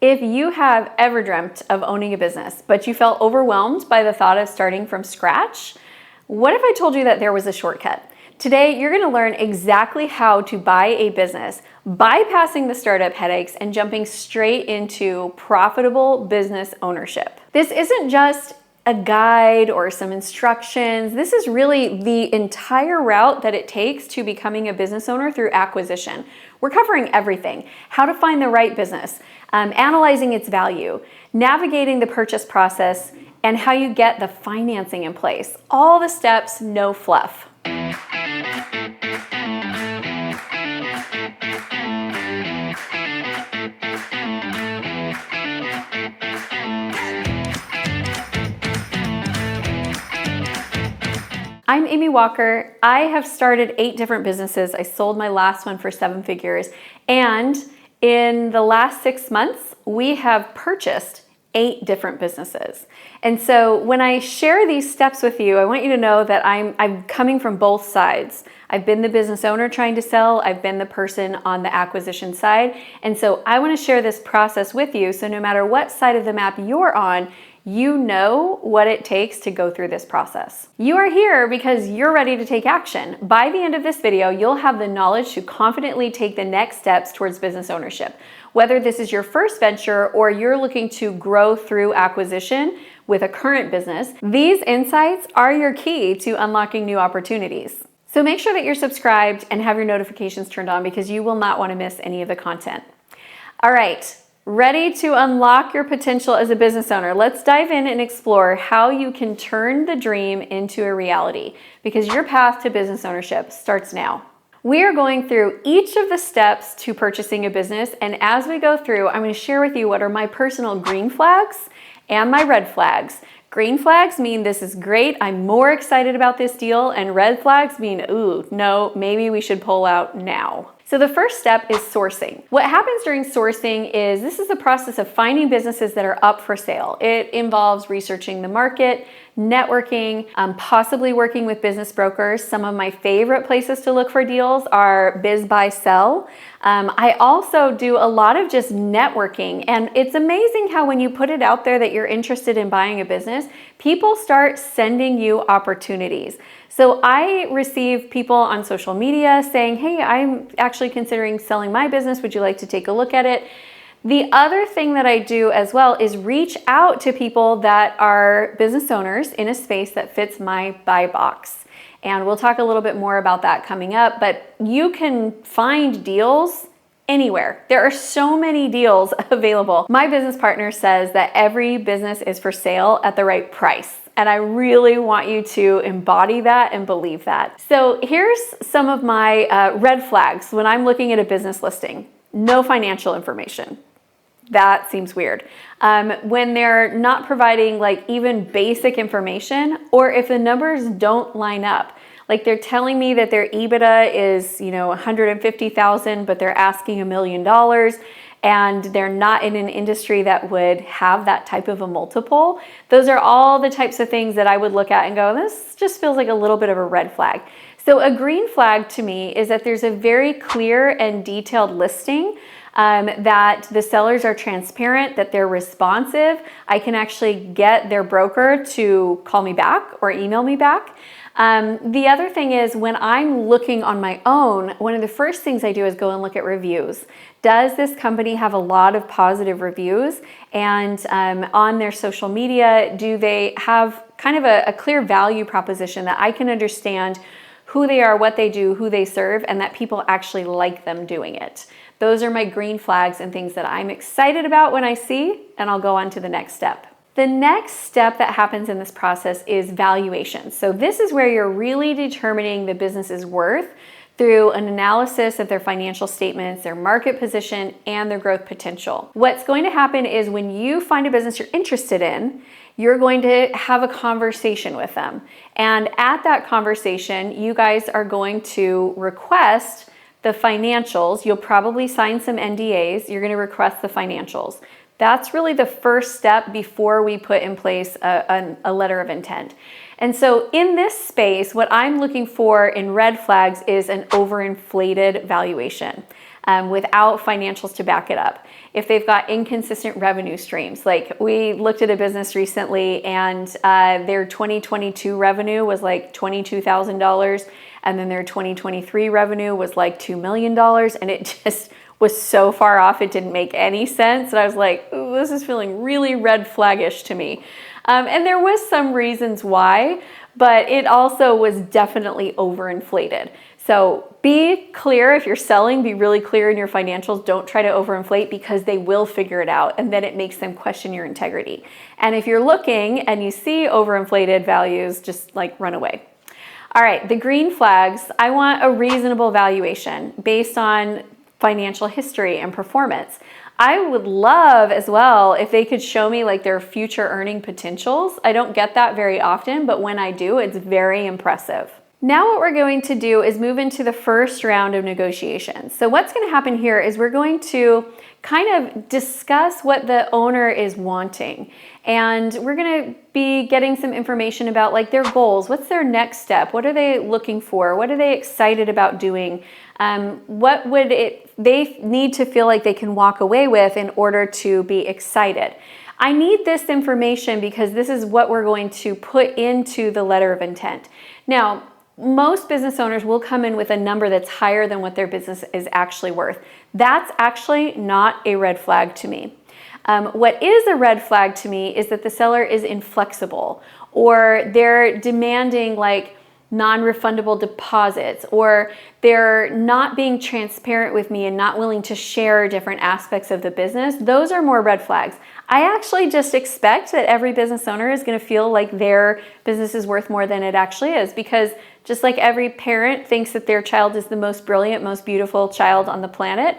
If you have ever dreamt of owning a business, but you felt overwhelmed by the thought of starting from scratch, what if I told you that there was a shortcut? Today, you're going to learn exactly how to buy a business, bypassing the startup headaches and jumping straight into profitable business ownership. This isn't just a guide or some instructions. This is really the entire route that it takes to becoming a business owner through acquisition. We're covering everything: how to find the right business, analyzing its value, navigating the purchase process, and how you get the financing in place. All the steps, no fluff. I'm Amy Walker. I have started 8 different businesses. I sold my last one for 7 figures. And in the last 6 months, we have purchased 8 different businesses. And so when I share these steps with you, I want you to know that I'm coming from both sides. I've been the business owner trying to sell. I've been the person on the acquisition side. And so I want to share this process with you, so no matter what side of the map you're on, you know what it takes to go through this process. You are here because you're ready to take action. By the end of this video, you'll have the knowledge to confidently take the next steps towards business ownership. Whether this is your first venture or you're looking to grow through acquisition with a current business, these insights are your key to unlocking new opportunities. So make sure that you're subscribed and have your notifications turned on, because you will not want to miss any of the content. All right. Ready to unlock your potential as a business owner? Let's dive in and explore how you can turn the dream into a reality, because your path to business ownership starts now. We are going through each of the steps to purchasing a business, and as we go through, I'm going to share with you what are my personal green flags and my red flags. Green flags mean this is great, I'm more excited about this deal, and red flags mean, ooh, no, maybe we should pull out now. So the first step is sourcing. What happens during sourcing is this is the process of finding businesses that are up for sale. It involves researching the market, networking, possibly working with business brokers. Some of my favorite places to look for deals are Biz Buy Sell. I also do a lot of just networking, and it's amazing how when you put it out there that you're interested in buying a business, people start sending you opportunities. So I receive people on social media saying, hey, I'm actually considering selling my business. Would you like to take a look at it? The other thing that I do as well is reach out to people that are business owners in a space that fits my buy box. And we'll talk a little bit more about that coming up, but you can find deals anywhere. There are so many deals available. My business partner says that every business is for sale at the right price. And I really want you to embody that and believe that. So here's some of my red flags when I'm looking at a business listing. No financial information. That seems weird. When they're not providing like even basic information, or if the numbers don't line up. Like they're telling me that their EBITDA is, $150,000, but they're asking $1 million. And they're not in an industry that would have that type of a multiple. Those are all the types of things that I would look at and go, this just feels like a little bit of a red flag. So a green flag to me is that there's a very clear and detailed listing, that the sellers are transparent, that they're responsive. I can actually get their broker to call me back or email me back. The other thing is, when I'm looking on my own, one of the first things I do is go and look at reviews. Does this company have a lot of positive reviews? And on their social media, do they have kind of a clear value proposition that I can understand who they are, what they do, who they serve, and that people actually like them doing it? Those are my green flags and things that I'm excited about when I see, and I'll go on to the next step. The next step that happens in this process is valuation. So this is where you're really determining the business's worth through an analysis of their financial statements, their market position, and their growth potential. What's going to happen is when you find a business you're interested in, you're going to have a conversation with them. And at that conversation, you guys are going to request the financials. You'll probably sign some NDAs. You're going to request the financials. That's really the first step before we put in place a letter of intent. And so in this space, what I'm looking for in red flags is an overinflated valuation. without financials to back it up. If they've got inconsistent revenue streams, like we looked at a business recently and their 2022 revenue was like $22,000, and then their 2023 revenue was like $2 million, and it just was so far off, it didn't make any sense. And I was like, ooh, this is feeling really red flaggish to me. And there was some reasons why, but it also was definitely overinflated. So be clear if you're selling, be really clear in your financials. Don't try to overinflate, because they will figure it out, and then it makes them question your integrity. And if you're looking and you see overinflated values, just like run away. All right, the green flags, I want a reasonable valuation based on financial history and performance. I would love as well if they could show me like their future earning potentials. I don't get that very often, but when I do, it's very impressive. Now what we're going to do is move into the first round of negotiations. So what's going to happen here is we're going to kind of discuss what the owner is wanting. And we're going to be getting some information about like their goals. What's their next step? What are they looking for? What are they excited about doing? What would they need to feel like they can walk away with in order to be excited? I need this information because this is what we're going to put into the letter of intent. Now, most business owners will come in with a number that's higher than what their business is actually worth. That's actually not a red flag to me. What is a red flag to me is that the seller is inflexible, or they're demanding like non-refundable deposits, or they're not being transparent with me and not willing to share different aspects of the business. Those are more red flags. I actually just expect that every business owner is going to feel like their business is worth more than it actually is, because just like every parent thinks that their child is the most brilliant, most beautiful child on the planet,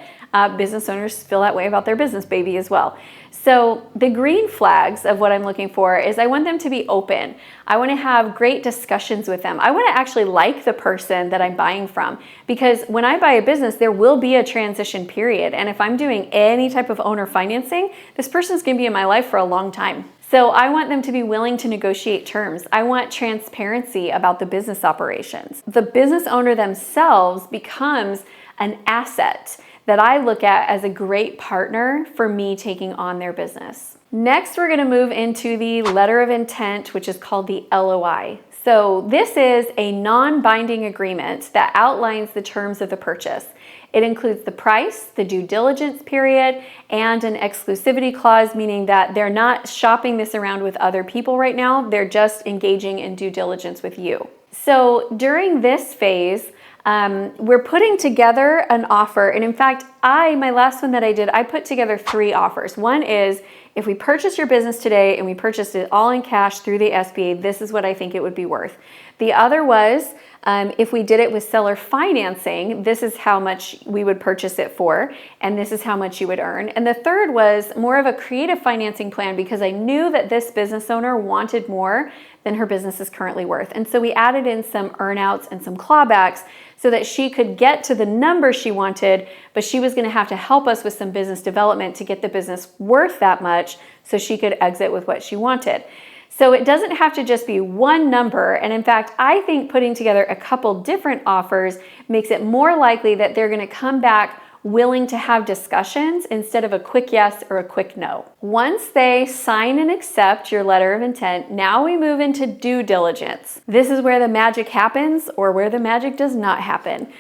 business owners feel that way about their business baby as well. So the green flags of what I'm looking for is I want them to be open. I want to have great discussions with them. I want to actually like the person that I'm buying from, because when I buy a business, there will be a transition period. And if I'm doing any type of owner financing, this person's going to be in my life for a long time. So I want them to be willing to negotiate terms. I want transparency about the business operations. The business owner themselves becomes an asset that I look at as a great partner for me taking on their business. Next, we're going to move into the letter of intent, which is called the LOI. So this is a non-binding agreement that outlines the terms of the purchase. It includes the price, the due diligence period, and an exclusivity clause, meaning that they're not shopping this around with other people right now. They're just engaging in due diligence with you. So during this phase, we're putting together an offer. And in fact, my last one that I did, I put together 3 offers. One is, if we purchase your business today and we purchased it all in cash through the SBA, this is what I think it would be worth. The other was, if we did it with seller financing, this is how much we would purchase it for, and this is how much you would earn. And the third was more of a creative financing plan, because I knew that this business owner wanted more than her business is currently worth. And so we added in some earnouts and some clawbacks so that she could get to the number she wanted, but she was going to have to help us with some business development to get the business worth that much so she could exit with what she wanted. So it doesn't have to just be one number. And in fact, I think putting together a couple different offers makes it more likely that they're going to come back willing to have discussions instead of a quick yes or a quick no. Once they sign and accept your letter of intent, now we move into due diligence. This is where the magic happens, or where the magic does not happen.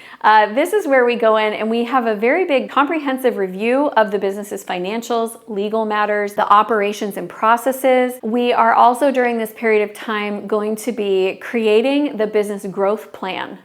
This is where we go in and we have a very big comprehensive review of the business's financials, legal matters, the operations and processes. We are also during this period of time going to be creating the business growth plan.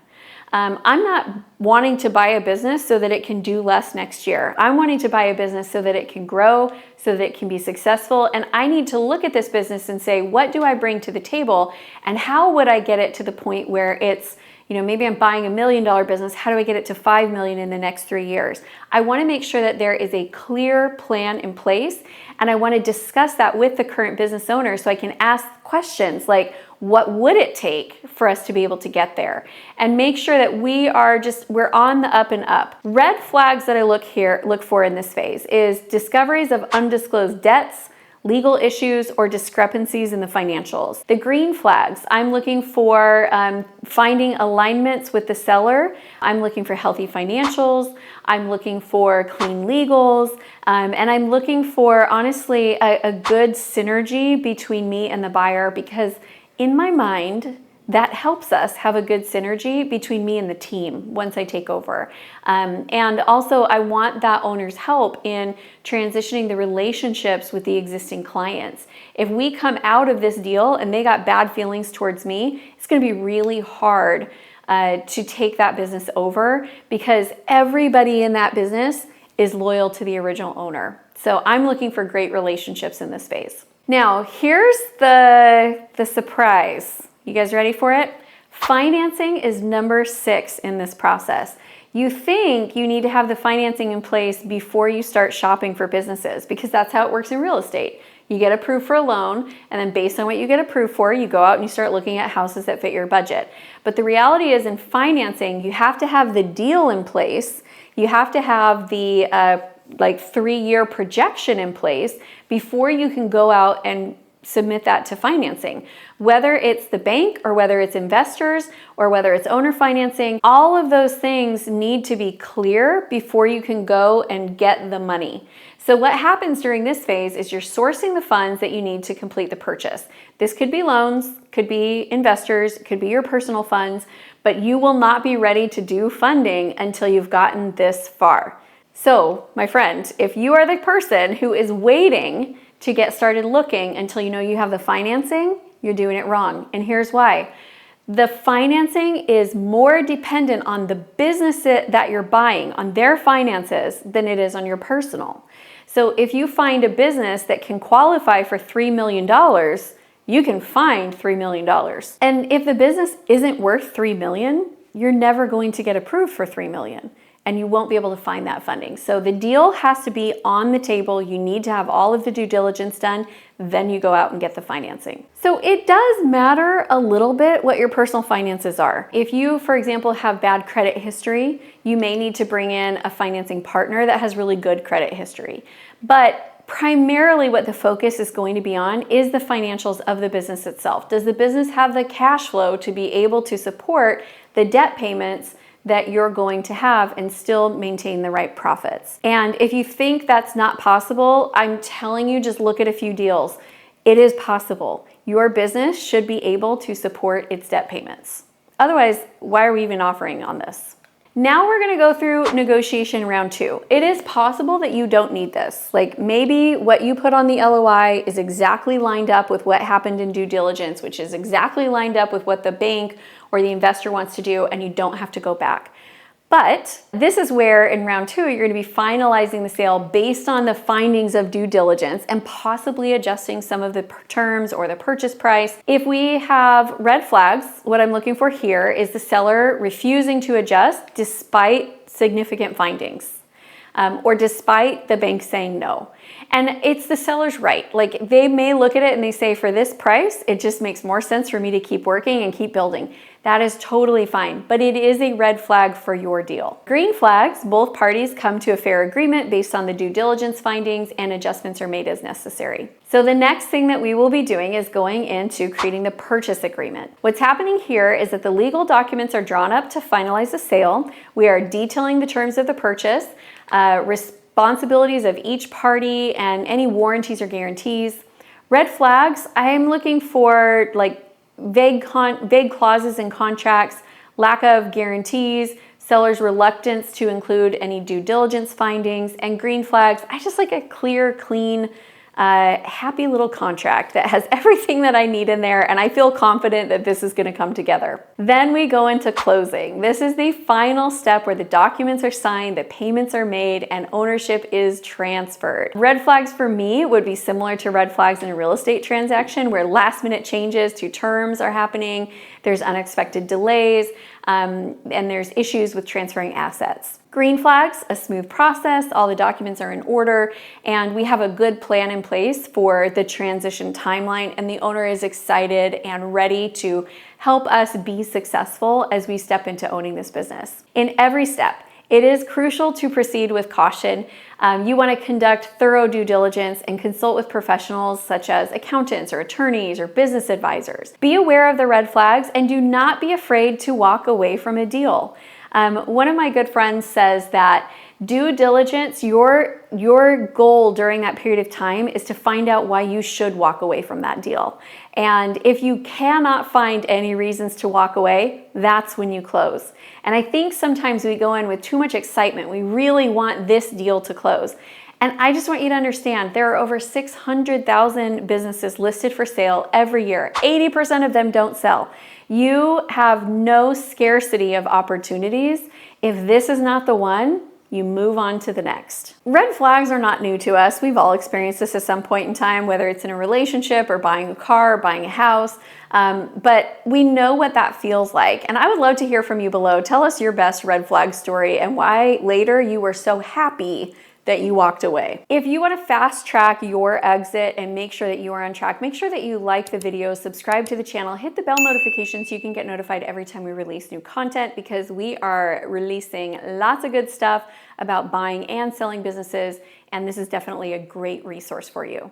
I'm not wanting to buy a business so that it can do less next year. I'm wanting to buy a business so that it can grow, so that it can be successful. And I need to look at this business and say, what do I bring to the table? And how would I get it to the point where it's, maybe I'm buying $1 million business. How do I get it to 5 million in the next 3 years? I want to make sure that there is a clear plan in place. And I want to discuss that with the current business owner so I can ask questions like, what would it take for us to be able to get there? And make sure that we're on the up and up. Red flags that I look for in this phase is discoveries of undisclosed debts, legal issues or discrepancies in the financials. The green flags, I'm looking for finding alignments with the seller. I'm looking for healthy financials. I'm looking for clean legals. And I'm looking for, honestly, a good synergy between me and the buyer, because in my mind, that helps us have a good synergy between me and the team once I take over. And also I want that owner's help in transitioning the relationships with the existing clients. If we come out of this deal and they got bad feelings towards me, it's gonna be really hard to take that business over, because everybody in that business is loyal to the original owner. So I'm looking for great relationships in this phase. Now, here's the surprise. You guys ready for it? Financing is number 6 in this process. You think you need to have the financing in place before you start shopping for businesses, because that's how it works in real estate. You get approved for a loan, and then based on what you get approved for, you go out and you start looking at houses that fit your budget. But the reality is, in financing, you have to have the deal in place. You have to have the 3-year projection in place before you can go out and submit that to financing. Whether it's the bank or whether it's investors or whether it's owner financing, all of those things need to be clear before you can go and get the money. So what happens during this phase is you're sourcing the funds that you need to complete the purchase. This could be loans, could be investors, could be your personal funds, but you will not be ready to do funding until you've gotten this far. So, my friend, if you are the person who is waiting to get started looking until you know you have the financing, you're doing it wrong. And here's why. The financing is more dependent on the business that you're buying, on their finances, than it is on your personal. So if you find a business that can qualify for $3 million, you can find $3 million. And if the business isn't worth $3 million, you're never going to get approved for $3 million. And you won't be able to find that funding. So the deal has to be on the table. You need to have all of the due diligence done. Then you go out and get the financing. So it does matter a little bit what your personal finances are. If you, for example, have bad credit history, you may need to bring in a financing partner that has really good credit history. But primarily what the focus is going to be on is the financials of the business itself. Does the business have the cash flow to be able to support the debt payments that you're going to have and still maintain the right profits? And if you think that's not possible, I'm telling you, just look at a few deals. It is possible. Your business should be able to support its debt payments. Otherwise, why are we even offering on this? Now we're gonna go through negotiation round 2. It is possible that you don't need this. Like maybe what you put on the LOI is exactly lined up with what happened in due diligence, which is exactly lined up with what the bank or the investor wants to do, and you don't have to go back. But this is where in round 2, you're gonna be finalizing the sale based on the findings of due diligence and possibly adjusting some of the terms or the purchase price. If we have red flags, what I'm looking for here is the seller refusing to adjust despite significant findings, or despite the bank saying no. And it's the seller's right. Like they may look at it and they say, for this price, it just makes more sense for me to keep working and keep building. That is totally fine, but it is a red flag for your deal. Green flags, both parties come to a fair agreement based on the due diligence findings and adjustments are made as necessary. So the next thing that we will be doing is going into creating the purchase agreement. What's happening here is that the legal documents are drawn up to finalize the sale. We are detailing the terms of the purchase, responsibilities of each party, and any warranties or guarantees. Red flags, I am looking for like vague clauses in contracts, lack of guarantees, seller's reluctance to include any due diligence findings, and green flags, I just like a clear, clean, happy little contract that has everything that I need in there, and I feel confident that this is going to come together. Then we go into closing. This is the final step where the documents are signed, the payments are made, and ownership is transferred. Red flags for me would be similar to red flags in a real estate transaction where last minute changes to terms are happening, there's unexpected delays, and there's issues with transferring assets. Green flags, a smooth process, all the documents are in order, and we have a good plan in place for the transition timeline, and the owner is excited and ready to help us be successful as we step into owning this business. In every step, It is crucial to proceed with caution. You want to conduct thorough due diligence and consult with professionals such as accountants or attorneys or business advisors. Be aware of the red flags and do not be afraid to walk away from a deal. One of my good friends says that due diligence, your goal during that period of time is to find out why you should walk away from that deal. And if you cannot find any reasons to walk away, that's when you close. And I think sometimes we go in with too much excitement. We really want this deal to close. And I just want you to understand there are over 600,000 businesses listed for sale every year. 80% of them don't sell. You have no scarcity of opportunities. If this is not the one, you move on to the next. Red flags are not new to us. We've all experienced this at some point in time, whether it's in a relationship or buying a car or buying a house. But we know what that feels like. And I would love to hear from you below. Tell us your best red flag story and why later you were so happy that you walked away. If you want to fast track your exit and make sure that you are on track, make sure that you like the video, subscribe to the channel, hit the bell notification so you can get notified every time we release new content, because we are releasing lots of good stuff about buying and selling businesses, and this is definitely a great resource for you.